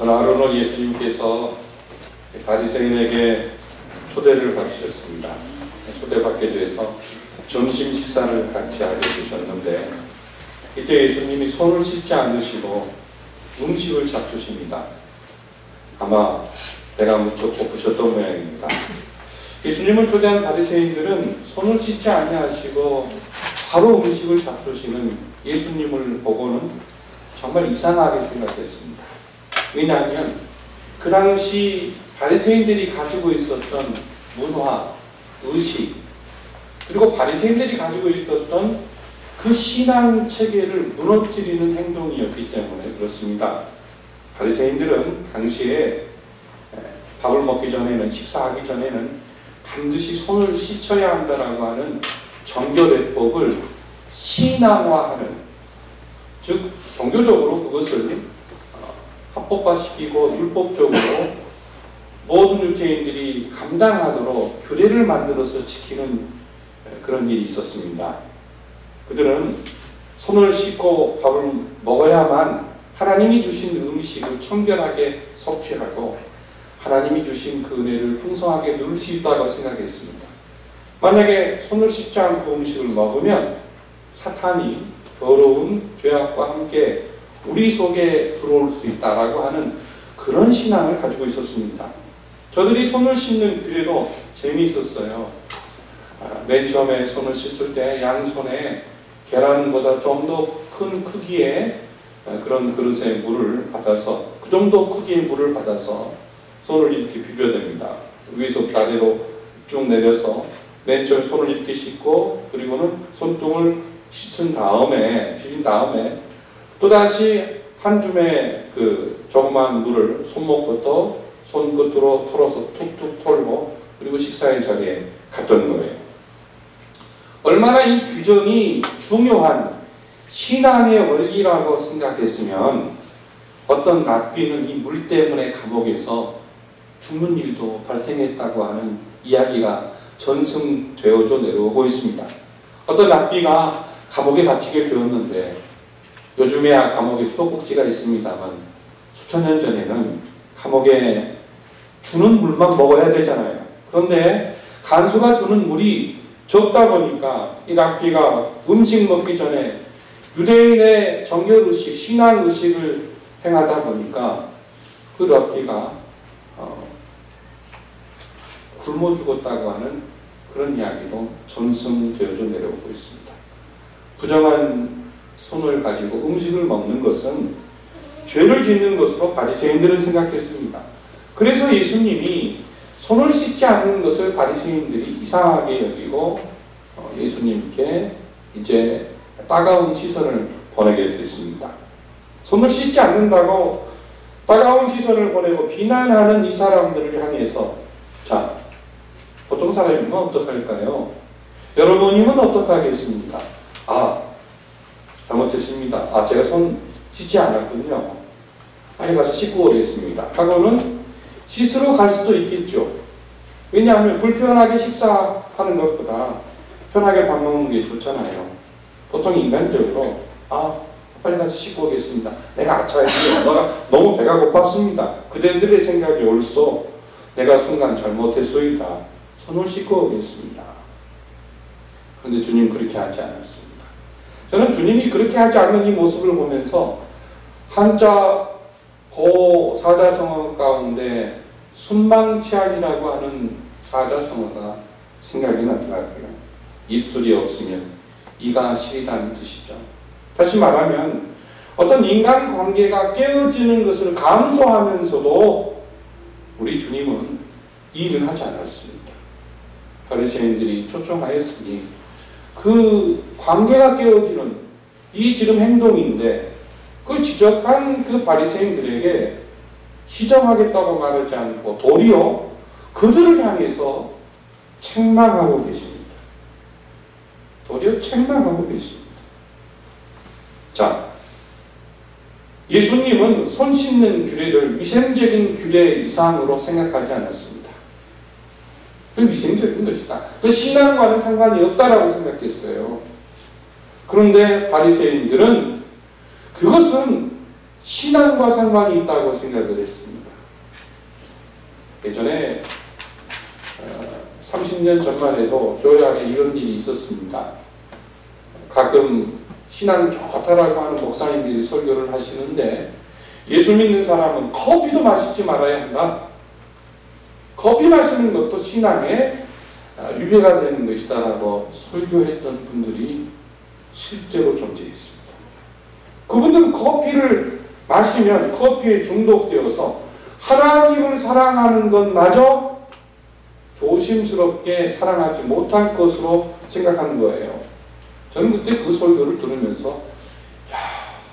어느 하루는 예수님께서 바리새인에게 초대를 받으셨습니다. 초대받게 돼서 점심 식사를 같이 하게 되셨는데, 이때 예수님이 손을 씻지 않으시고 음식을 잡수십니다. 아마 배가 무척 고프셨던 모양입니다. 예수님을 초대한 바리새인들은 손을 씻지 아니하시고 바로 음식을 잡수시는 예수님을 보고는 정말 이상하게 생각했습니다. 왜냐하면 그 당시 바리새인들이 가지고 있었던 문화, 의식, 그리고 바리새인들이 가지고 있었던 그 신앙 체계를 무너뜨리는 행동이었기 때문에 그렇습니다. 바리새인들은 당시에 밥을 먹기 전에는, 식사하기 전에는 반드시 손을 씻어야 한다라고 하는 정결례법을 신앙화하는, 즉 종교적으로 그것을 합법화시키고 율법적으로 모든 유대인들이 감당하도록 규례를 만들어서 지키는 그런 일이 있었습니다. 그들은 손을 씻고 밥을 먹어야만 하나님이 주신 음식을 청결하게 섭취하고 하나님이 주신 그 은혜를 풍성하게 누릴 수 있다고 생각했습니다. 만약에 손을 씻지 않고 음식을 먹으면 사탄이 더러운 죄악과 함께 우리 속에 들어올 수 있다라고 하는 그런 신앙을 가지고 있었습니다. 저들이 손을 씻는 규례도 재미있었어요. 맨 처음에 손을 씻을 때 양손에 계란보다 좀 더 큰 크기의 그런 그릇에 물을 받아서, 그 정도 크기의 물을 받아서 손을 이렇게 비벼댑니다. 위에서부터 아래로 쭉 내려서 맨 처음에 손을 이렇게 씻고, 그리고는 손등을 씻은 다음에, 비빈 다음에 또다시 한 줌의 그 조그만 물을 손목부터 손끝으로 털어서 툭툭 털고, 그리고 식사의 자리에 갔던 거예요. 얼마나 이 규정이 중요한 신앙의 원리라고 생각했으면 어떤 랍비는 이 물 때문에 감옥에서 죽는 일도 발생했다고 하는 이야기가 전승되어져 내려오고 있습니다. 어떤 랍비가 감옥에 갇히게 되었는데, 요즘에야 감옥에 수도꼭지가 있습니다만 수천 년 전에는 감옥에 주는 물만 먹어야 되잖아요. 그런데 간수가 주는 물이 적다 보니까 이 랍비가 음식 먹기 전에 유대인의 정결의식, 신앙의식을 행하다 보니까 그 랍비가 굶어 죽었다고 하는 그런 이야기도 전승되어져 내려오고 있습니다. 부정한 손을 가지고 음식을 먹는 것은 죄를 짓는 것으로 바리새인들은 생각했습니다. 그래서 예수님이 손을 씻지 않는 것을 바리새인들이 이상하게 여기고 예수님께 이제 따가운 시선을 보내게 됐습니다. 손을 씻지 않는다고 따가운 시선을 보내고 비난하는 이 사람들을 향해서, 자, 보통 사람이면 어떡할까요? 여러분이면 어떡하겠습니까? 아, 잘못했습니다. 제가 손 씻지 않았군요. 빨리 가서 씻고 오겠습니다. 하고는 씻으러 갈 수도 있겠죠. 왜냐하면 불편하게 식사하는 것보다 편하게 밥 먹는 게 좋잖아요. 보통 인간적으로 빨리 가서 씻고 오겠습니다. 내가 아차했어요. 내가 너무 배가 고팠습니다. 그대들의 생각이 옳소. 내가 순간 잘못했소이다. 손을 씻고 오겠습니다. 그런데 주님 그렇게 하지 않았습니다. 저는 주님이 그렇게 하지 않는 이 모습을 보면서 한자 고 사자성어 가운데 순망치약이라고 하는 사자성어가 생각이 나더라고요. 입술이 없으면 이가 시리다는 뜻이죠. 다시 말하면 어떤 인간관계가 깨어지는 것을 감수하면서도 우리 주님은 이 일을 하지 않았습니다. 바리새인들이 초청하였으니 그 관계가 깨어지는 이 지금 행동인데, 그걸 지적한 그 바리새인들에게 시정하겠다고 말하지 않고 도리어 그들을 향해서 책망하고 계십니다. 도리어 책망하고 계십니다. 자, 예수님은 손 씻는 규례를 위생적인 규례 이상으로 생각하지 않았습니다. 그 위생적인 것이다. 그 신앙과는 상관이 없다라고 생각했어요. 그런데 바리새인들은 그것은 신앙과 상관이 있다고 생각을 했습니다. 예전에 30년 전만 해도 교회 안에 이런 일이 있었습니다. 가끔 신앙이 좋다라고 하는 목사님들이 설교를 하시는데 예수 믿는 사람은 커피도 마시지 말아야 한다. 커피 마시는 것도 신앙의 유배가 되는 것이다라고 설교했던 분들이 실제로 존재했습니다. 그분들은 커피를 마시면 커피에 중독되어서 하나님을 사랑하는 것마저 조심스럽게 사랑하지 못할 것으로 생각하는 거예요. 저는 그때 그 설교를 들으면서 야,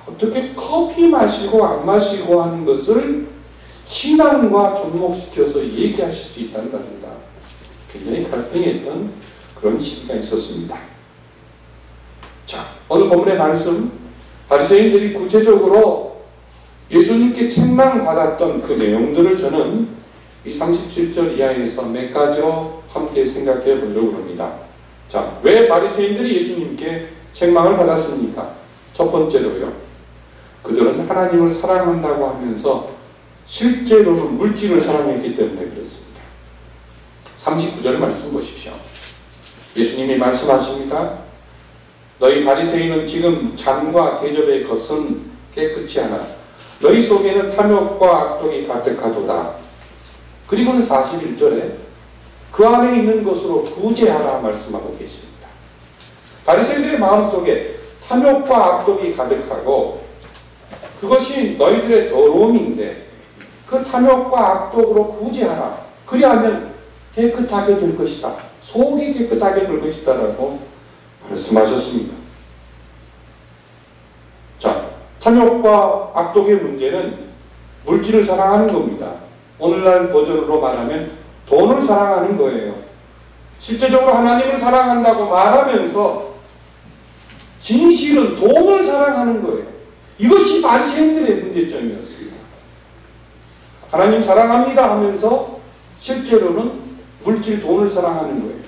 어떻게 커피 마시고 안 마시고 하는 것을 신앙과 접목시켜서 얘기하실 수 있다는 겁니다. 굉장히 갈등했던 그런 시기가 있었습니다. 자, 오늘 본문의 말씀, 바리새인들이 구체적으로 예수님께 책망받았던 그 내용들을 저는 이 37절 이하에서 몇 가지로 함께 생각해 보려고 합니다. 자, 왜 바리새인들이 예수님께 책망을 받았습니까? 첫 번째로요, 그들은 하나님을 사랑한다고 하면서 실제로는 물질을 사랑했기 때문에 그렇습니다. 39절 말씀 보십시오. 예수님이 말씀하십니다. 너희 바리새인은 지금 잔과 대접의 것은 깨끗이 하나 너희 속에는 탐욕과 악독이 가득하도다. 그리고는 41절에 그 안에 있는 것으로 구제하라 말씀하고 계십니다. 바리새인들의 마음속에 탐욕과 악독이 가득하고 그것이 너희들의 더러움인데 그 탐욕과 악독으로 구제하라. 그리하면 깨끗하게 될 것이다. 속이 깨끗하게 될 것이다 라고 말씀하셨습니다. 자, 탐욕과 악독의 문제는 물질을 사랑하는 겁니다. 오늘날 버전으로 말하면 돈을 사랑하는 거예요. 실제적으로 하나님을 사랑한다고 말하면서 진실은 돈을 사랑하는 거예요. 이것이 바리새인들의 문제점이었습니다. 하나님 사랑합니다 하면서 실제로는 물질, 돈을 사랑하는 거예요.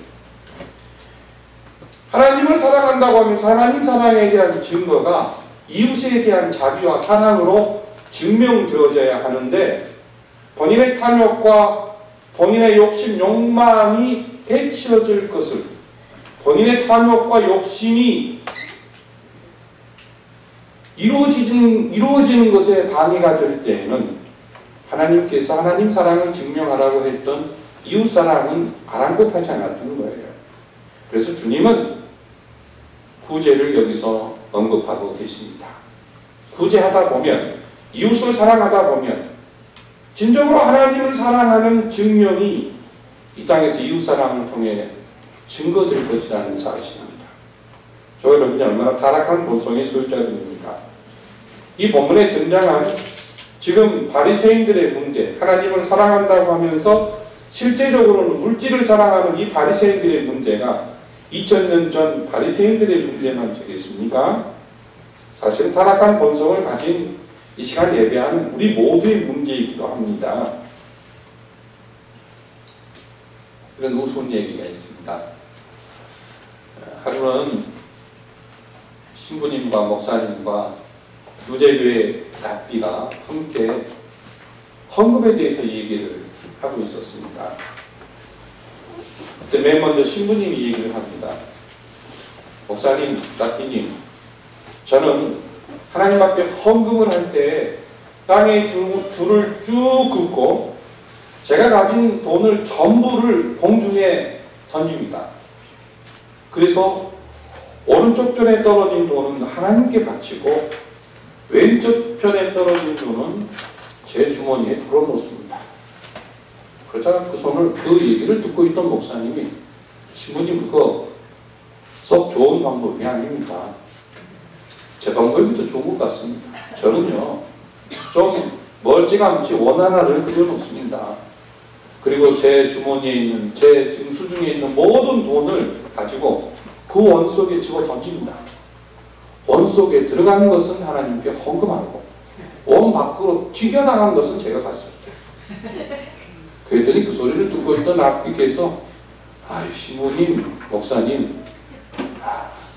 하나님을 사랑한다고 하면서 하나님 사랑에 대한 증거가 이웃에 대한 자비와 사랑으로 증명되어져야 하는데 본인의 탐욕과 본인의 욕심, 욕망이 해치워질 것을, 본인의 탐욕과 욕심이 이루어지는 것에 방해가 될 때에는 하나님께서 하나님 사랑을 증명하라고 했던 이웃 사랑은 아랑곳하지 않았던 거예요. 그래서 주님은 구제를 여기서 언급하고 계십니다. 구제하다 보면, 이웃을 사랑하다 보면 진정으로 하나님을 사랑하는 증명이 이 땅에서 이웃 사랑을 통해 증거될 것이라는 사실입니다. 저 여러분이 얼마나 타락한 본성의 소유자들입니까? 이 본문에 등장한 지금 바리새인들의 문제, 하나님을 사랑한다고 하면서 실제적으로는 물질을 사랑하는 이 바리새인들의 문제가 2000년 전 바리새인들의 문제만 되겠습니까? 사실은 타락한 본성을 가진 이 시간 예배하는 우리 모두의 문제이기도 합니다. 이런 우스운 얘기가 있습니다. 하루는 신부님과 목사님과 유대교의 납비가 함께 헌금에 대해서 얘기를 하고 있었습니다. 그때 맨 먼저 신부님이 얘기를 합니다. 목사님, 납비님, 저는 하나님 앞에 헌금을 할 때 땅에 줄을 쭉 긋고 제가 가진 돈을 전부를 공중에 던집니다. 그래서 오른쪽 편에 떨어진 돈은 하나님께 바치고 왼쪽 편에 떨어진 돈은 제 주머니에 풀어놓습니다. 그러자 그 얘기를 듣고 있던 목사님이 신부님 그거 썩 좋은 방법이 아닙니다. 제 방법이 더 좋은 것 같습니다. 저는요 좀 멀찌감치 원 하나를 그려놓습니다. 그리고 제 주머니에 있는 제 지금 수중에 있는 모든 돈을 가지고 그 원 속에 집어 던집니다. 원 속에 들어간 것은 하나님께 헌금하고 원 밖으로 튀겨나간 것은 제가 갖습니다. 그랬더니 그 소리를 듣고 있던 납비께서 신부님, 목사님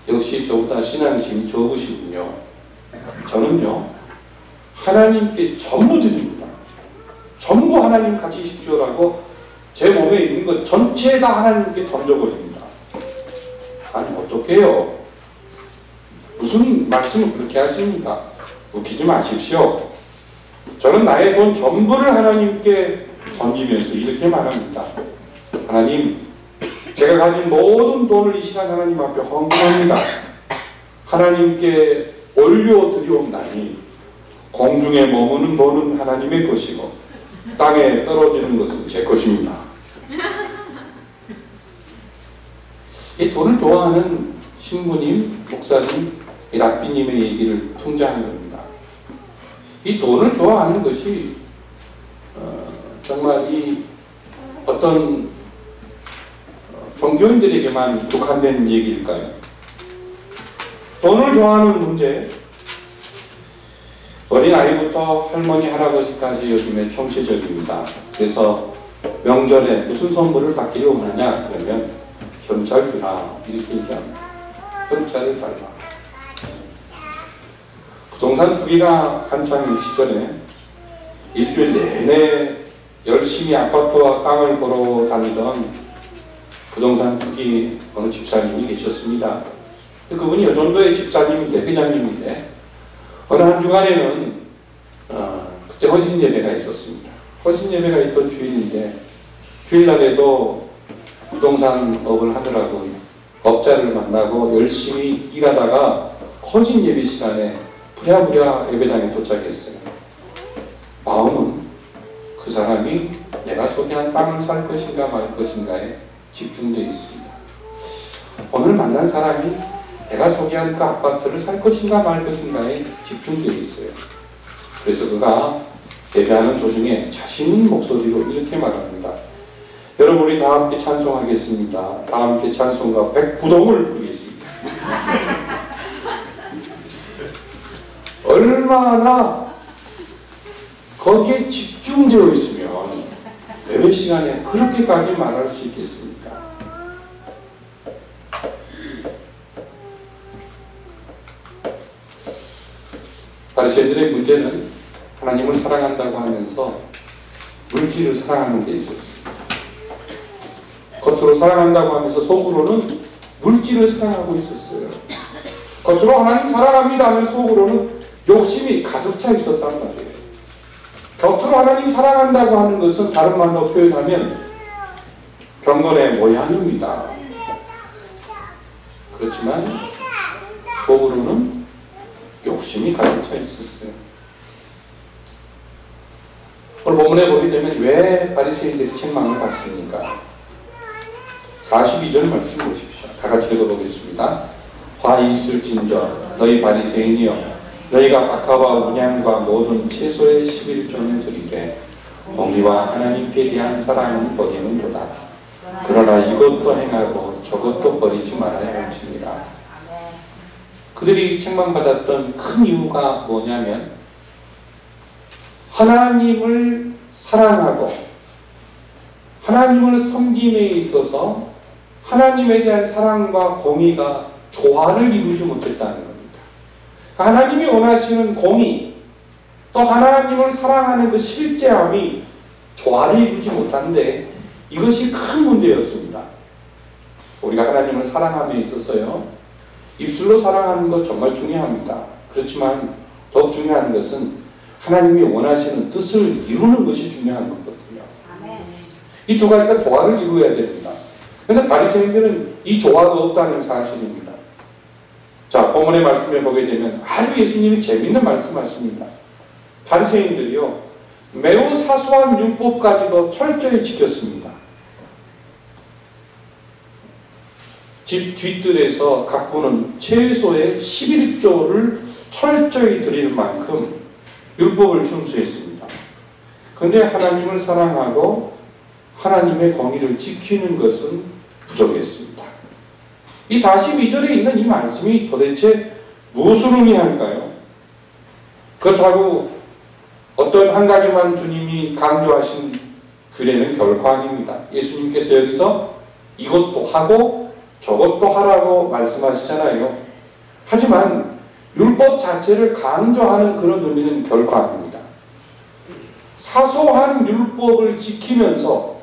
역시 저보다 신앙심이 적으시군요. 저는요 하나님께 전부 드립니다. 전부 하나님 가지십시오라고 제 몸에 있는 것 전체 다 하나님께 던져버립니다. 아니 어떡해요? 무슨 말씀을 그렇게 하십니까? 웃기지 마십시오. 저는 나의 돈 전부를 하나님께 던지면서 이렇게 말합니다. 하나님, 제가 가진 모든 돈을 이 시간 하나님 앞에 헌금합니다. 하나님께 올려드리옵나니 공중에 머무는 돈은 하나님의 것이고 땅에 떨어지는 것은 제 것입니다. 이 돈을 좋아하는 신부님, 목사님, 이 랍비님의 얘기를 풍자한 겁니다. 이 돈을 좋아하는 것이 정말 이 어떤 종교인들에게만 국한된 얘기일까요? 돈을 좋아하는 문제, 어린아이부터 할머니, 할아버지까지 요즘에 총체적입니다. 그래서 명절에 무슨 선물을 받기를 원하냐? 그러면 경찰 주라 이렇게 얘기합니다. 경찰을 달라. 부동산 투기가 한창 시절에 일주일 내내 열심히 아파트와 땅을 보러 다니던 부동산 투기 어느 집사님이 계셨습니다. 그분이 이 정도의 집사님인데, 회장님인데, 어느 한 주간에는 그때 헌신 예배가 있었습니다. 헌신 예배가 있던 주일인데, 주일날에도 부동산업을 하느라고 업자를 만나고 열심히 일하다가 헌신 예배 시간에 부랴부랴 예배당에 도착했어요. 마음은 그 사람이 내가 소개한 땅을 살 것인가 말 것인가에 집중되어 있습니다. 오늘 만난 사람이 내가 소개한 그 아파트를 살 것인가 말 것인가에 집중되어 있어요. 그래서 그가 예배하는 도중에 자신 있는 목소리로 이렇게 말합니다. 여러분 우리 다 함께 찬송하겠습니다. 다 함께 찬송가 109동을 부르겠습니다. 얼마나 거기에 집중되어 있으면 예배 시간에 그렇게까지 말할 수 있겠습니까? 바리새인들의 문제는 하나님을 사랑한다고 하면서 물질을 사랑하는 데 있었습니다. 겉으로 사랑한다고 하면서 속으로는 물질을 사랑하고 있었어요. 겉으로 하나님 사랑합니다 하면서 속으로는 욕심이 가득 차 있었단 말이에요. 겉으로 하나님 사랑한다고 하는 것은 다른 말로 표현하면 경건의 모양입니다. 그렇지만 속으로는 욕심이 가득 차 있었어요. 오늘 본문에 보게 되면 왜 바리새인들이 책망을 받습니까? 42절 말씀 보십시오. 다 같이 읽어보겠습니다. 화 있을진저 너희 바리새인이여 너희가 박하와 문양과 모든 채소의 11조는 드리되 공의와 하나님께 대한 사랑은 버리는도다. 그러나 이것도 행하고 저것도 버리지 말아야 할지니라. 그들이 책망받았던 큰 이유가 뭐냐면 하나님을 사랑하고 하나님을 섬김에 있어서 하나님에 대한 사랑과 공의가 조화를 이루지 못했다는 겁니다. 하나님이 원하시는 공의, 또 하나님을 사랑하는 그 실제함이 조화를 이루지 못한데 이것이 큰 문제였습니다. 우리가 하나님을 사랑함에 있어서요, 입술로 사랑하는 것 정말 중요합니다. 그렇지만 더욱 중요한 것은 하나님이 원하시는 뜻을 이루는 것이 중요한 거거든요. 이 두 가지가 조화를 이루어야 됩니다. 그런데 바리새인들은 이 조화가 없다는 사실입니다. 자, 본문의 말씀을 보게 되면 아주 예수님이 재밌는 말씀하십니다. 바리새인들이요, 매우 사소한 율법까지도 철저히 지켰습니다. 집 뒷뜰에서 가꾸는 채소의 11조를 철저히 드릴 만큼 율법을 준수했습니다. 그런데 하나님을 사랑하고 하나님의 공의를 지키는 것은 부족했습니다. 이 42절에 있는 이 말씀이 도대체 무엇을 의미할까요? 그렇다고 어떤 한 가지만 주님이 강조하신 규례는 결코 아닙니다. 예수님께서 여기서 이것도 하고 저것도 하라고 말씀하시잖아요. 하지만 율법 자체를 강조하는 그런 의미는 결코 아닙니다. 사소한 율법을 지키면서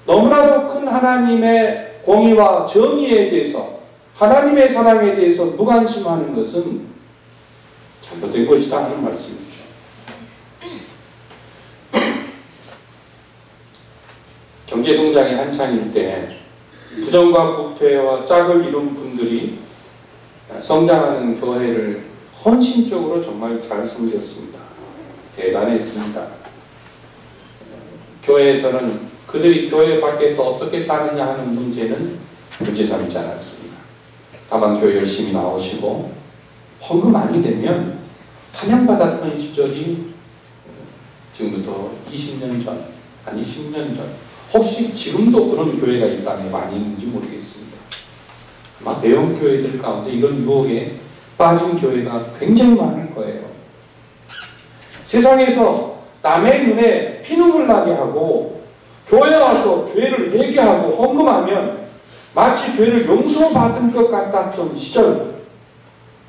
너무나도 큰 하나님의 공의와 정의에 대해서, 하나님의 사랑에 대해서 무관심하는 것은 잘못된 것이다 하는 말씀이죠. 경제성장이 한창일 때 부정과 부패와 짝을 이룬 분들이 성장하는 교회를 헌신적으로 정말 잘 섬겼습니다. 대단했습니다. 교회에서는 그들이 교회 밖에서 어떻게 사느냐 하는 문제는 문제 삼지 않았습니다. 다만 교회 열심히 나오시고 헌금 많이 되면 찬양받았던 시절이 지금부터 20년 전, 아니 10년 전, 혹시 지금도 그런 교회가 있다면 많이 있는지 모르겠습니다. 아마 대형 교회들 가운데 이런 유혹에 빠진 교회가 굉장히 많을 거예요. 세상에서 남의 눈에 피눈물 나게 하고 교회 와서 죄를 회개하고 헌금하면 마치 죄를 용서받은 것 같았던 시절,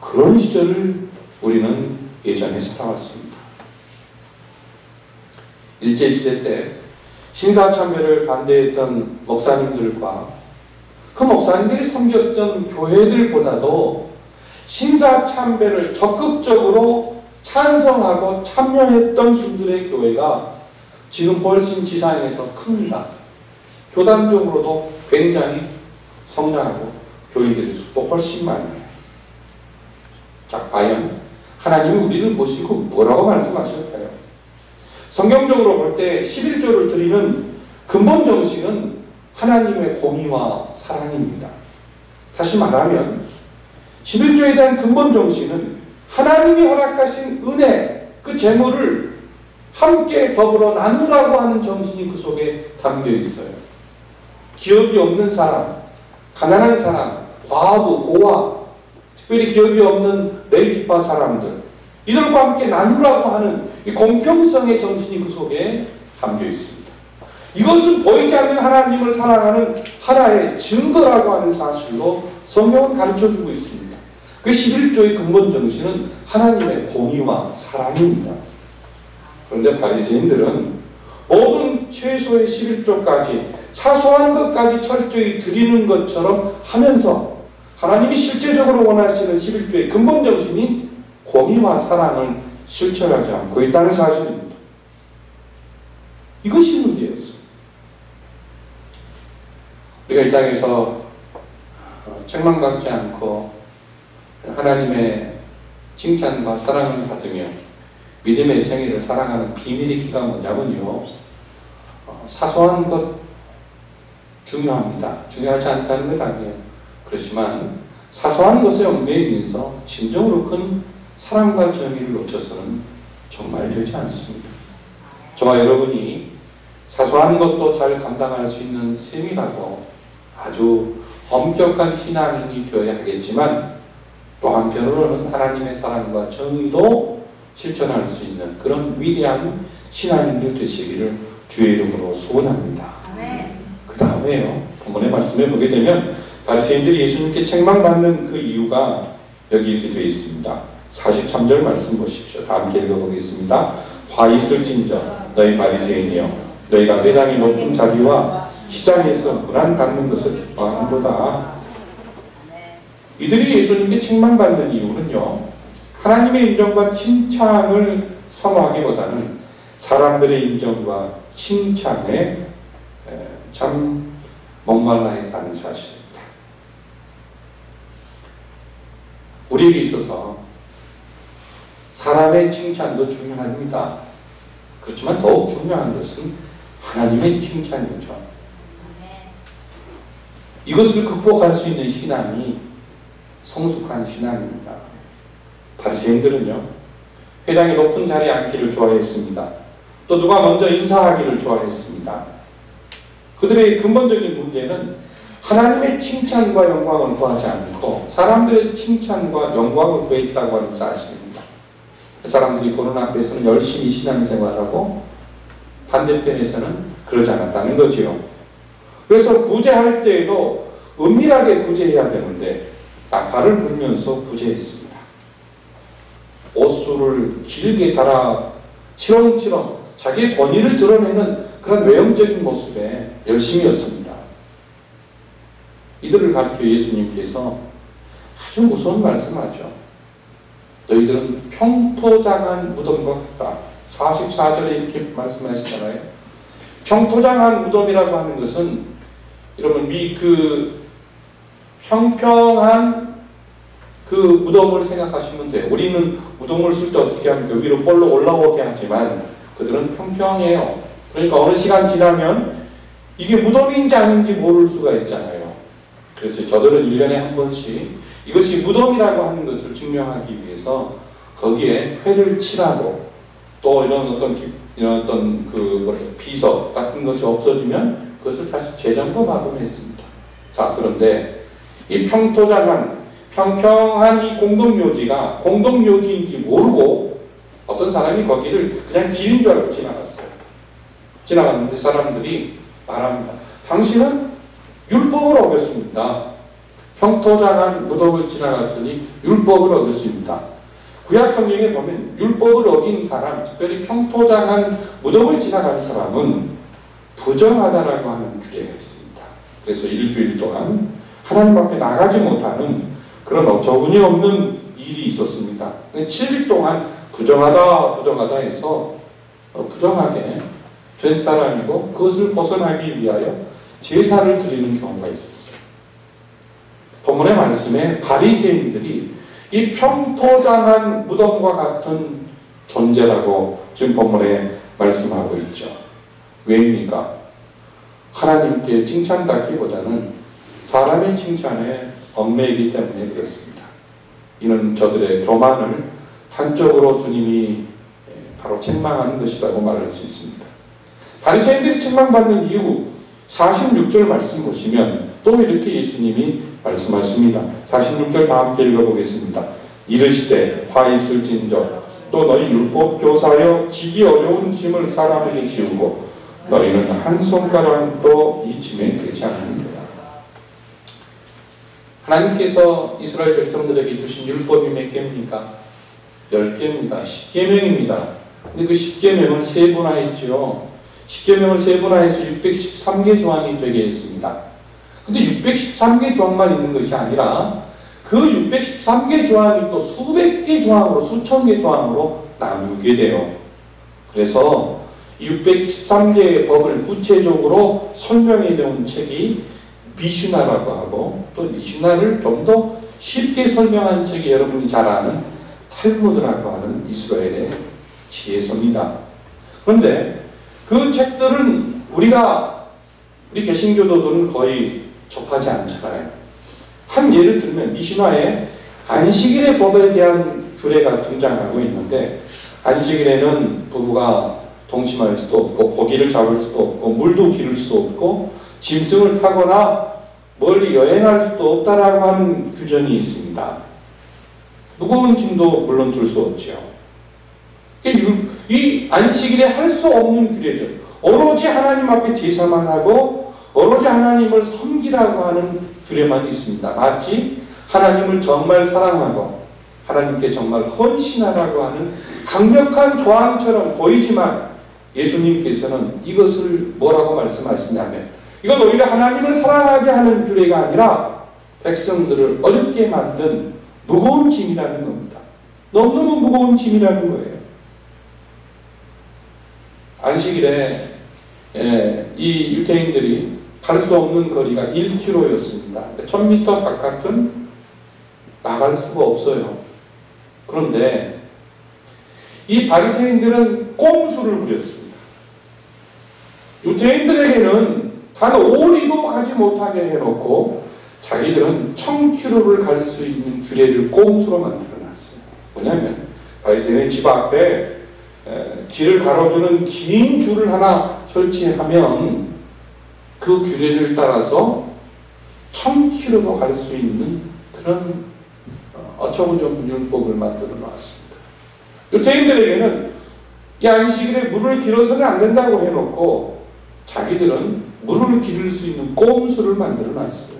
그런 시절을 우리는 예전에 살아왔습니다. 일제시대 때 신사참배를 반대했던 목사님들과 그 목사님들이 섬겼던 교회들보다도 신사참배를 적극적으로 찬성하고 참여했던 분들의 교회가 지금 훨씬 지상에서 큽니다. 교단적으로도 굉장히 성장하고 교인들의 수도 훨씬 많아요. 자, 과연 하나님이 우리를 보시고 뭐라고 말씀하실까요? 성경적으로 볼 때 11조를 드리는 근본 정신은 하나님의 공의와 사랑입니다. 다시 말하면 11조에 대한 근본 정신은 하나님이 허락하신 은혜, 그 재물을 함께 더불어 나누라고 하는 정신이 그 속에 담겨 있어요. 기업이 없는 사람, 가난한 사람, 과부, 고아, 특별히 기업이 없는 레위파 사람들, 이들과 함께 나누라고 하는 이 공평성의 정신이 그 속에 담겨 있습니다. 이것은 보이지 않는 하나님을 사랑하는 하나의 증거라고 하는 사실로 성경은 가르쳐주고 있습니다. 그 11조의 근본 정신은 하나님의 공의와 사랑입니다. 그런데 바리새인들은 모든 최소의 11조까지 사소한 것까지 철저히 드리는 것처럼 하면서 하나님이 실제적으로 원하시는 11조의 근본 정신인 공의와 사랑을 실천하지 않고 있다는 사실입니다. 이것이 문제였습니다. 우리가 이 땅에서 책망받지 않고 하나님의 칭찬과 사랑을 받으며 믿음의 생애를 살아가는 비밀의 기가 뭐냐면요, 사소한 것 중요합니다. 중요하지 않다는 것 아니에요. 그렇지만 사소한 것에 얽매이면서 진정으로 큰 사랑과 정의를 놓쳐서는 정말 되지 않습니다. 저와 여러분이 사소한 것도 잘 감당할 수 있는 세밀하고 아주 엄격한 신앙인이 되어야 하겠지만, 또 한편으로는 하나님의 사랑과 정의도 실천할 수 있는 그런 위대한 신앙인들 되시기를 주의 이름으로 소원합니다. 그 다음에요, 본문의 말씀에 보게 되면 바리새인들이 예수님께 책망받는 그 이유가 여기 이렇게 되어 있습니다. 43절 말씀 보십시오. 다 함께 읽어보겠습니다. 화 있을진저 너희 바리새인이여, 너희가 회당의 높은 자리와 시장에서 문안 닫는 것을 기뻐하는도다. 이들이 예수님께 책망받는 이유는요, 하나님의 인정과 칭찬을 선호하기보다는 사람들의 인정과 칭찬에 참 목말라 했다는 사실입니다. 우리에게 있어서 사람의 칭찬도 중요합니다. 그렇지만 더욱 중요한 것은 하나님의 칭찬이죠. 이것을 극복할 수 있는 신앙이 성숙한 신앙입니다. 바리새인들은요, 회당의 높은 자리에 앉기를 좋아했습니다. 또 누가 먼저 인사하기를 좋아했습니다. 그들의 근본적인 문제는 하나님의 칭찬과 영광을 구하지 않고 사람들의 칭찬과 영광을 구했다고 하는 사실입니다. 사람들이 보는 앞에서는 열심히 신앙생활하고 반대편에서는 그러지 않았다는 거지요. 그래서 구제할 때에도 은밀하게 구제해야 되는데 나팔을 불면서 구제했습니다. 옷수를 길게 달아 치렁치렁 자기의 권위를 드러내는 그런 외형적인 모습에 열심이었습니다. 이들을 가리켜 예수님께서 아주 무서운 말씀하죠. 너희들은 평토장한 무덤과 같다. 44절에 이렇게 말씀하시잖아요. 평토장한 무덤이라고 하는 것은 여러분 평평한 그 무덤을 생각하시면 돼요. 우리는 무덤을 쓸 때 어떻게 합니까? 위로 볼로 올라오게 하지만 그들은 평평해요. 그러니까 어느 시간 지나면 이게 무덤인지 아닌지 모를 수가 있잖아요. 그래서 저들은 1년에 한 번씩 이것이 무덤이라고 하는 것을 증명하기 위해서 거기에 회를 칠하고 또 이런 어떤 비석 같은 것이 없어지면 그것을 다시 재점검하곤 했습니다. 자, 그런데 이 평평한 이 공동묘지가 공동묘지인지 모르고 어떤 사람이 거기를 그냥 길인 줄 알고 지나갔어요. 지나갔는데 사람들이 말합니다. 당신은 율법을 어겼습니다. 평토장한 무덤을 지나갔으니 율법을 어겼습니다. 구약 성경에 보면 율법을 어긴 사람, 특별히 평토장한 무덤을 지나간 사람은 부정하다라고 하는 규례가 있습니다. 그래서 일주일 동안 하나님 앞에 나가지 못하는 그런 어처구니 없는 일이 있었습니다. 7일 동안 부정하다 해서 부정하게 된 사람이고 그것을 벗어나기 위하여 제사를 드리는 경우가 있었어요. 본문의 말씀에 바리새인들이 이 평토장한 무덤과 같은 존재라고 지금 본문에 말씀하고 있죠. 왜입니까? 하나님께 칭찬받기보다는 사람의 칭찬에 얽매이기 때문에 그렇습니다. 이는 저들의 교만을 단적으로 주님이 바로 책망하는 것이라고 말할 수 있습니다. 바리새인들이 책망받는 이유 46절 말씀 보시면 또 이렇게 예수님이 말씀하십니다. 46절 다 함께 읽어보겠습니다. 이르시되 화 있을진저 또 너희 율법 교사여 지기 어려운 짐을 사람에게 지우고 너희는 한 손가락도 이 짐에 되지 않느니라. 하나님께서 이스라엘 백성들에게 주신 율법이 몇 개입니까? 10개입니다. 10계명입니다. 근데 그 10계명을 세분화했죠. 10계명을 세분화해서 613개 조항이 되게 했습니다. 근데 613개 조항만 있는 것이 아니라 그 613개 조항이 또 수백 개 조항으로, 수천 개 조항으로 나누게 돼요. 그래서 613개의 법을 구체적으로 설명해 놓은 책이 미슈나라고 하고 또 미슈나를 좀 더 쉽게 설명한 책이 여러분이 잘 아는 탈무드라고 하는 이스라엘의 지혜서입니다. 그런데 그 책들은 우리 개신교도들은 거의 접하지 않잖아요. 한 예를 들면 미슈나에 안식일의 법에 대한 규례가 등장하고 있는데 안식일에는 부부가 동침할 수도 없고 고기를 잡을 수도 없고 물도 기를 수 없고 짐승을 타거나 멀리 여행할 수도 없다라고 하는 규정이 있습니다. 무거운 짐도 물론 들 수 없죠. 이 안식일에 할 수 없는 규례죠. 오로지 하나님 앞에 제사만 하고 오로지 하나님을 섬기라고 하는 규례만 있습니다. 마치 하나님을 정말 사랑하고 하나님께 정말 헌신하라고 하는 강력한 조항처럼 보이지만 예수님께서는 이것을 뭐라고 말씀하시냐면 이건 오히려 하나님을 사랑하게 하는 규례가 아니라 백성들을 어렵게 만든 무거운 짐이라는 겁니다. 너무너무 무거운 짐이라는 거예요. 안식일에 이 유대인들이 갈 수 없는 거리가 1km였습니다. 1000m 바깥은 나갈 수가 없어요. 그런데 이 바리새인들은 꼼수를 부렸습니다. 유대인들에게는 단 5리도 가지 못하게 해놓고 자기들은 1000km를 갈 수 있는 규례를 꼼수로 만들어놨어요. 뭐냐면 바리새인의 집 앞에 길을 가로주는 긴 줄을 하나 설치하면 그 규례를 따라서 1000km도 갈 수 있는 그런 어처구니 없는 율법을 만들어 놨습니다. 유대인들에게는 이 안식일에 물을 길어서는 안 된다고 해놓고 자기들은 물을 기를 수 있는 꼼수를 만들어 놨어요.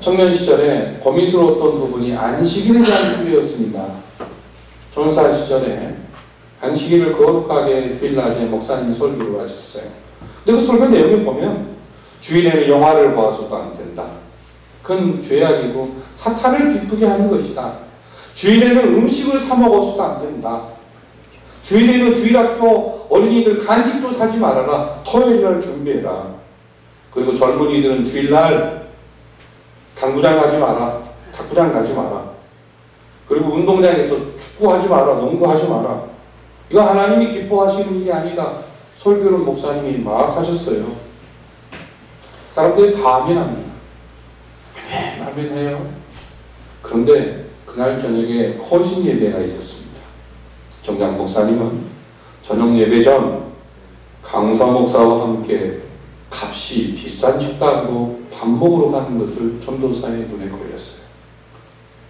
청년 시절에 고민스러웠던 부분이 안식일에 대한 소리였습니다. 전사 시절에 안식일을 거룩하게 주일 낮에 목사님이 설교를 하셨어요. 근데 그 설교 내용을 보면 주일에는 영화를 봐서도 안 된다. 그건 죄악이고 사탄을 기쁘게 하는 것이다. 주일에는 음식을 사 먹어서도 안 된다. 주일에는 주일학교 어린이들 간식도 사지 말아라. 토요일날 준비해라. 그리고 젊은이들은 주일날 당구장 가지 마라. 탁구장 가지 마라. 그리고 운동장에서 축구하지 마라. 농구하지 마라. 이거 하나님이 기뻐하시는 일이 아니다. 설교를 목사님이 막 하셨어요. 사람들이 다 아멘합니다. 아멘해요. 그런데 그날 저녁에 헌신 예배가 있었습니다. 정장 목사님은 저녁 예배 전 강사 목사와 함께 값이 비싼 식당으로 밥 먹으러 가는 것을 전도사의 눈에 걸렸어요.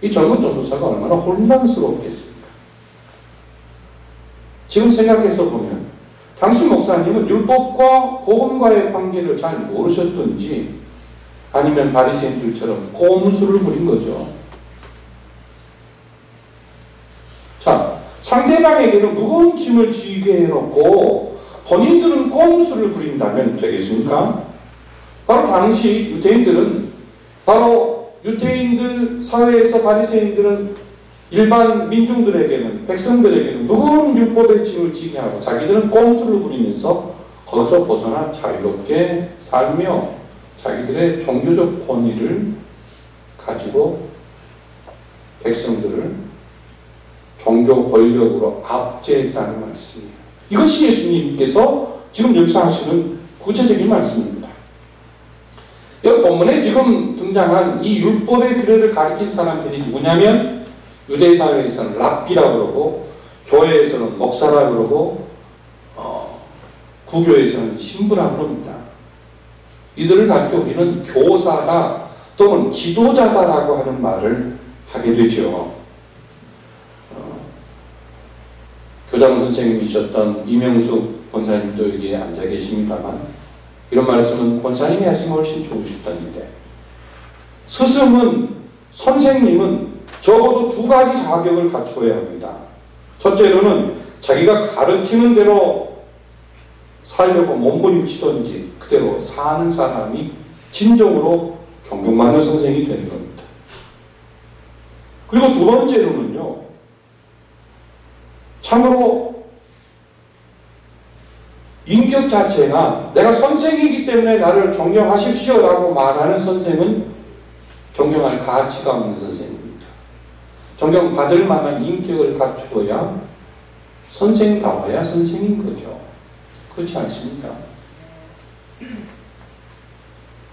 이 젊은 전도사가 얼마나 혼란스러웠겠습니까? 지금 생각해서 보면 당시 목사님은 율법과 복음과의 관계를 잘 모르셨던지 아니면 바리새인들처럼 꼼수를 부린 거죠. 자, 상대방에게는 무거운 짐을 지게 해놓고 본인들은 꼼수를 부린다면 되겠습니까? 바로 당시 유대인들 사회에서 바리새인들은 일반 민중들에게는, 백성들에게는 무거운 율법의 짐을 지게 하고 자기들은 꼼수를 부리면서 거기서 벗어나 자유롭게 살며 자기들의 종교적 권위를 가지고 백성들을 종교 권력으로 압제했다는 말씀이에요. 이것이 예수님께서 지금 여기서 하시는 구체적인 말씀입니다. 이 본문에 지금 등장한 이 율법의 규례를 가르친 사람들이 누구냐면 유대사회에서는 랍비라고 그러고 교회에서는 목사라고 그러고 구교에서는 신부라고 그럽니다. 이들을 가르쳐 우리는 교사다 또는 지도자다라고 하는 말을 하게 되죠. 교장 선생님이셨던 이명숙 권사님도 여기에 앉아 계십니다만 이런 말씀은 권사님이 하시면 훨씬 좋으실 텐데 스승은 선생님은 적어도 두 가지 자격을 갖추어야 합니다. 첫째로는 자기가 가르치는 대로 살려고 몸부림치든지 그대로 사는 사람이 진정으로 존경받는 선생이 되는 겁니다. 그리고 두 번째로는요, 참으로 인격 자체가 내가 선생이기 때문에 나를 존경하십시오 라고 말하는 선생은 존경할 가치가 없는 선생입니다. 존경받을 만한 인격을 갖추어야 선생다워야 선생인 거죠. 그렇지 않습니까?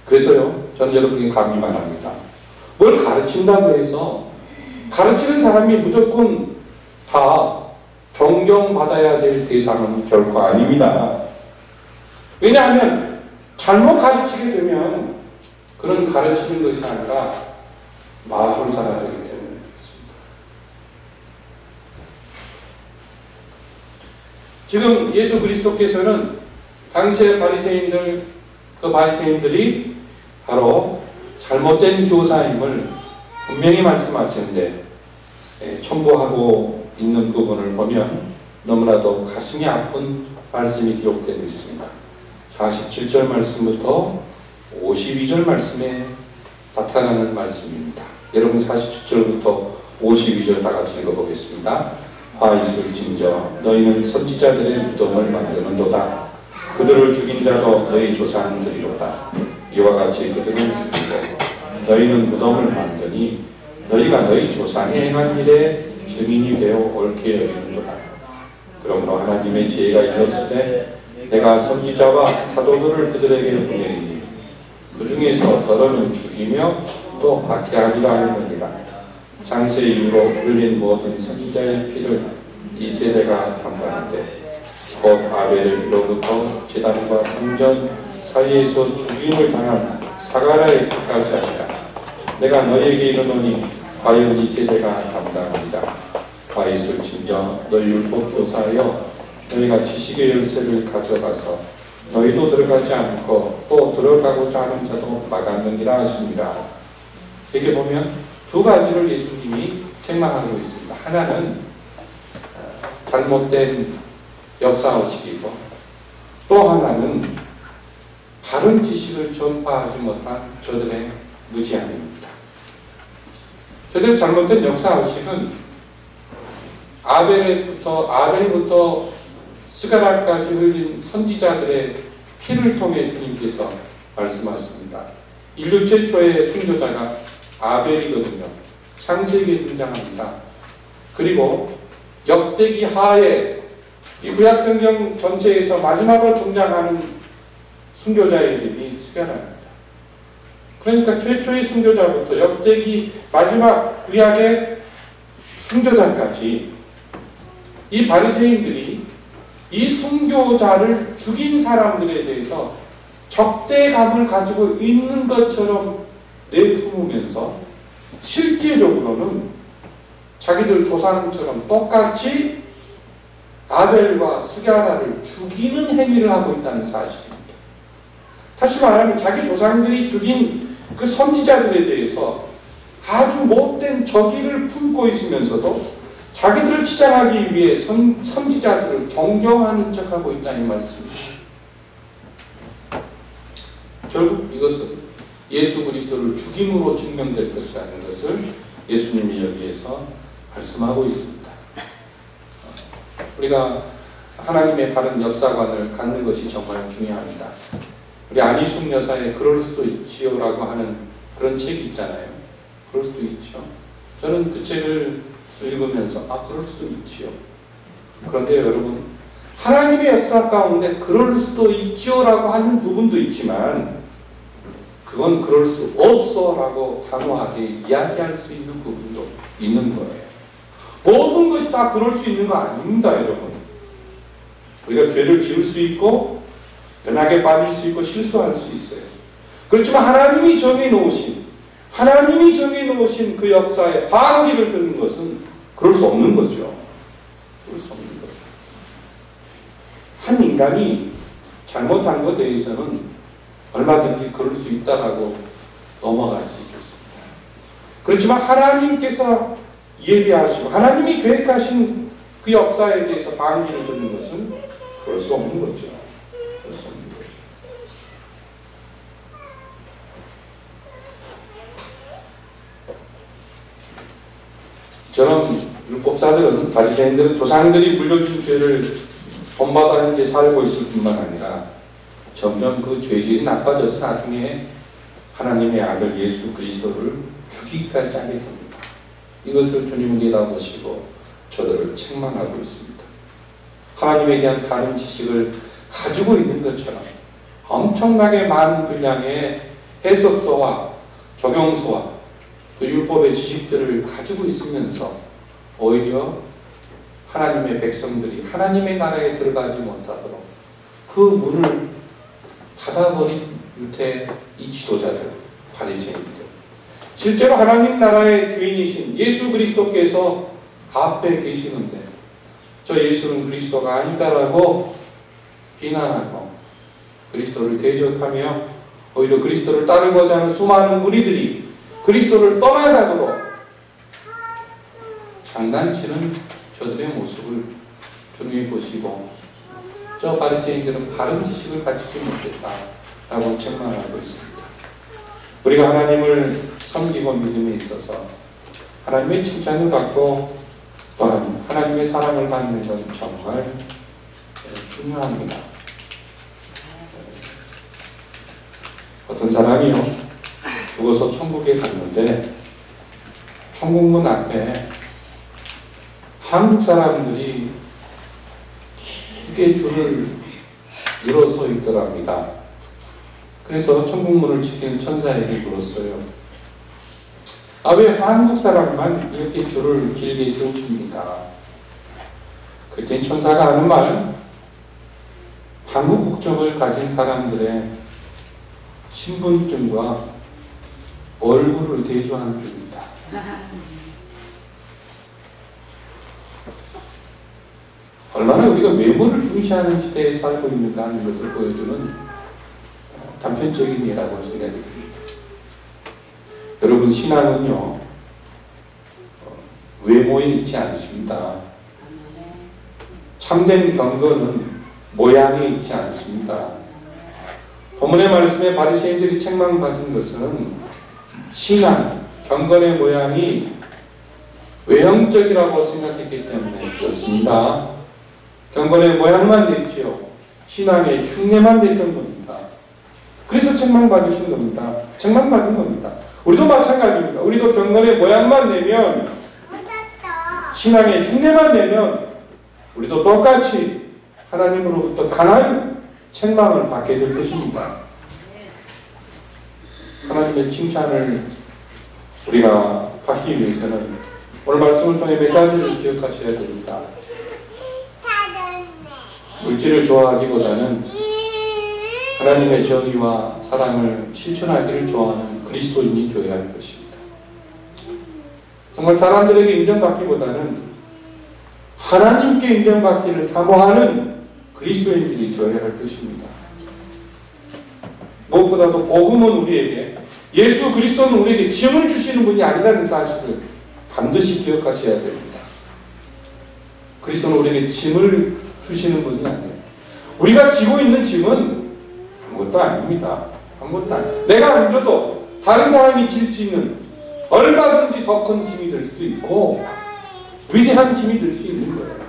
그래서요, 저는 여러분에게 감히 말합니다. 뭘 가르친다고 해서 가르치는 사람이 무조건 다 존경받아야 될 대상은 결코 아닙니다. 왜냐하면 잘못 가르치게 되면 그런 가르치는 것이 아니라 마술사가 되기 때문에 그렇습니다. 지금 예수 그리스도께서는 당시의 바리새인들이 바로 잘못된 교사임을 분명히 말씀하시는데 첨부하고 있는 부분을 보면 너무나도 가슴이 아픈 말씀이 기록되고 있습니다. 47절 말씀부터 52절 말씀에 나타나는 말씀입니다. 여러분 47절부터 52절 다 같이 읽어보겠습니다. 화 있을진저 너희는 선지자들의 무덤을 만드는도다. 그들을 죽인 자도 너희 조상들이로다. 이와 같이 그들을 죽이고 너희는 무덤을 만드니 너희가 너희 조상이 행한 일에 증인이 되어 옳게 여기는도다. 그러므로 하나님의 지혜가 이르렀으되 내가 선지자와 사도들을 그들에게 보내리니 그 중에서 더러는 죽이며 또 박해하리라 하느니라. 장세 이후로 흘린 모든 선지자의 피를 이 세대가 담당하되 곧 아벨로부터 제단과 성전 사이에서 죽임을 당한 사가랴의 피까지 하리라. 내가 너희에게 이르노니 과연 이 세대가 담당하리라. 화 있을진저 너희 율법 교사여 너희가 지식의 열쇠를 가져가서 너희도 들어가지 않고 또 들어가고자 하는 자도 막았느니라 하시니라. 여기 보면 두 가지를 예수님이 책망하고 있습니다. 하나는 잘못된 역사의식이고, 또 하나는 바른 지식을 전파하지 못한 저들의 무지함입니다. 저들의 잘못된 역사의식은 아벨부터 스가랴까지 흘린 선지자들의 피를 통해 주님께서 말씀하십니다. 인류 최초의 선교자가 아벨이거든요. 창세기에 등장합니다. 그리고 역대기 하에 이 구약성경 전체에서 마지막으로 등장하는 순교자의 이름이 스가랴입니다. 그러니까 최초의 순교자부터 역대기 마지막 구약의 순교자까지 이 바리새인들이 이 순교자를 죽인 사람들에 대해서 적대감을 가지고 있는 것처럼 내뿜으면서 실제적으로는 자기들 조상처럼 똑같이 아벨과 스가랴를 죽이는 행위를 하고 있다는 사실입니다. 다시 말하면 자기 조상들이 죽인 그 선지자들에 대해서 아주 못된 적의를 품고 있으면서도 자기들을 치장하기 위해 선지자들을 존경하는 척하고 있다는 말씀입니다. 결국 이것은 예수 그리스도를 죽임으로 증명될 것이라는 것을 예수님이 여기에서 말씀하고 있습니다. 우리가 하나님의 바른 역사관을 갖는 것이 정말 중요합니다. 우리 안희숙 여사의 그럴 수도 있지요라고 하는 그런 책이 있잖아요. 그럴 수도 있죠. 저는 그 책을 읽으면서 그럴 수도 있지요. 그런데 여러분, 하나님의 역사 가운데 그럴 수도 있지요라고 하는 부분도 있지만 그건 그럴 수 없어라고 단호하게 이야기할 수 있는 부분도 있는 거예요. 모든 것이 다 그럴 수 있는 거 아닙니다, 여러분. 우리가 죄를 지을 수 있고 연약에 빠질 수 있고 실수할 수 있어요. 그렇지만 하나님이 정해놓으신 그 역사에 반기를 드는 것은 그럴 수 없는 거죠. 그럴 수 없는 거죠. 한 인간이 잘못한 것에 대해서는 얼마든지 그럴 수 있다라고 넘어갈 수 있겠습니다. 그렇지만 하나님께서 예비하시고 하나님이 계획하신 그 역사에 대해서 반기를 드는 것은 그럴 수 없는 거죠. 그럴 수 없는 거죠. 저런 율법사들은, 바리새인들은 조상들이 물려준 죄를 본받아 이제 살고 있을 뿐만 아니라 점점 그 죄질이 나빠져서 나중에 하나님의 아들 예수 그리스도를 죽이기까지 하게 됩니다. 이것을 주님은 내다보시고 저들을 책망하고 있습니다. 하나님에 대한 다른 지식을 가지고 있는 것처럼 엄청나게 많은 분량의 해석서와 적용서와 그 율법의 지식들을 가지고 있으면서 오히려 하나님의 백성들이 하나님의 나라에 들어가지 못하도록 그 문을 닫아버린 유태 이 지도자들, 바리새인들. 실제로 하나님 나라의 주인이신 예수 그리스도께서 앞에 계시는데 저 예수는 그리스도가 아니다라고 비난하고 그리스도를 대적하며 오히려 그리스도를 따르고자 하는 수많은 무리들이 그리스도를 떠나가도록 장난치는 저들의 모습을 주님이 보시고 저 바리새인들은 바른 지식을 가지지 못했다라고 책망하고 있습니다. 우리가 하나님을 섬기고 믿음에 있어서 하나님의 칭찬을 받고 또한 하나님의 사랑을 받는 건 정말 중요합니다. 어떤 사람이요 죽어서 천국에 갔는데 천국문 앞에 한국 사람들이 길게 줄을 이뤄서 있더랍니다. 그래서 천국문을 지키는 천사에게 물었어요. 왜 한국 사람만 이렇게 줄을 길게 세우십니까? 그때 천사가 하는 말은 한국 국적을 가진 사람들의 신분증과 얼굴을 대조하는 줄입니다. 얼마나 우리가 외모를 중시하는 시대에 살고 있는가 하는 것을 보여주는 단편적인 예라고 할 수가 있습니다. 여러분 여러분, 신앙은요, 외모에 있지 않습니다. 참된 경건은 모양에 있지 않습니다. 본문의 말씀에 바리새인들이 책망받은 것은 신앙, 경건의 모양이 외형적이라고 생각했기 때문에 그렇습니다. 경건의 모양만 냈지요. 신앙의 흉내만 냈던 겁니다. 그래서 책망받으신 겁니다. 책망받은 겁니다. 우리도 마찬가지입니다. 우리도 경건의 모양만 내면, 신앙의 흉내만 내면 우리도 똑같이 하나님으로부터 강한 책망을 받게 될 것입니다. 하나님의 칭찬을 우리가 받기 위해서는 오늘 말씀을 통해 몇 가지를 기억하셔야 됩니다. 물질을 좋아하기보다는 하나님의 정의와 사랑을 실천하기를 좋아하는 그리스도인이 되어야 할 것입니다. 정말 사람들에게 인정받기보다는 하나님께 인정받기를 사모하는 그리스도인들이 되어야 할 것입니다. 무엇보다도 복음은 우리에게, 예수 그리스도는 우리에게 짐을 주시는 분이 아니라는 사실을 반드시 기억하셔야 됩니다. 그리스도는 우리에게 짐을 주시는 분이 아니에요. 우리가 지고 있는 짐은 아무것도 아닙니다. 아무것도 아니에요. 내가 안 져도 다른 사람이 질 수 있는 얼마든지 더 큰 짐이 될 수도 있고 위대한 짐이 될 수 있는 거예요.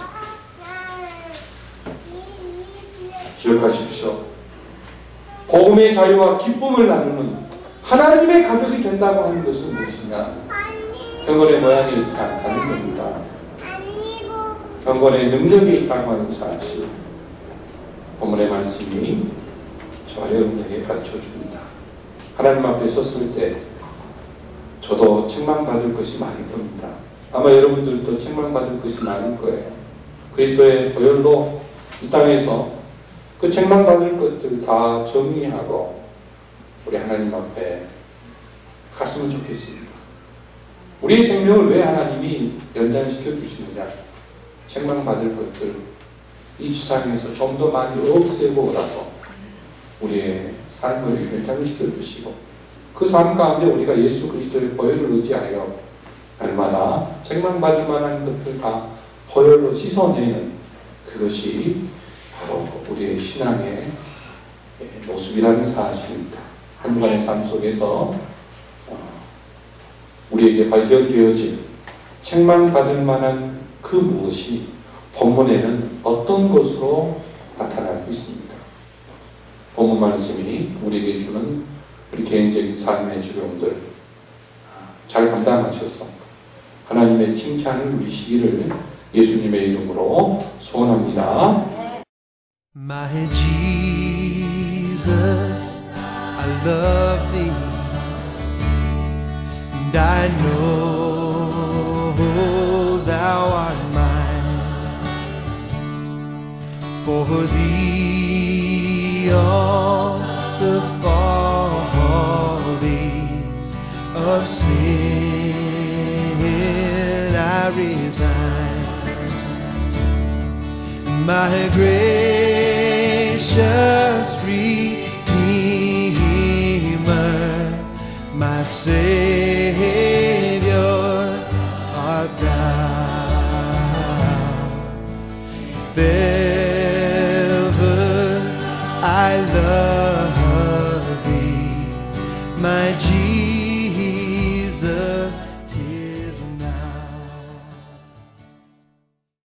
기억하십시오. 복음의 자유와 기쁨을 나누는 하나님의 가족이 된다고 하는 것은 무엇이냐? 경건의 모양에 있지 않다는 겁니다. 경건의 능력에 있다고 하는 사실, 본문의 말씀이 저와 여러분에게 가르쳐줍니다. 하나님 앞에 섰을 때 저도 책망받을 것이 많을 겁니다. 아마 여러분들도 책망받을 것이 많을 거예요. 그리스도의 보혈로 이 땅에서 그 책망받을 것들 다 정리하고 우리 하나님 앞에 갔으면 좋겠습니다. 우리의 생명을 왜 하나님이 연장시켜 주시느냐? 책망받을 것들 이 지상에서 좀 더 많이 없애고 오라고 우리의 삶을 연장시켜 주시고 그 삶 가운데 우리가 예수 그리스도의 보혈을 의지하여 날마다 책망받을 만한 것들 다 보혈로 씻어내는 그것이 바로 우리의 신앙의 모습이라는 사실입니다. 한 주간의 삶 속에서 우리에게 발견되어진 책망받을 만한 그 무엇이 본문에는 어떤 것으로 나타나고 있습니다. 본문 말씀이 우리에게 주는 우리 개인적인 삶의 적용들 잘 감당하셔서 하나님의 칭찬을 누리시기를 예수님의 이름으로 소원합니다. My Jesus, I love thee, and I know thou art mine. For thee all the follies of sin I resign. My gracious Redeemer, my Savior,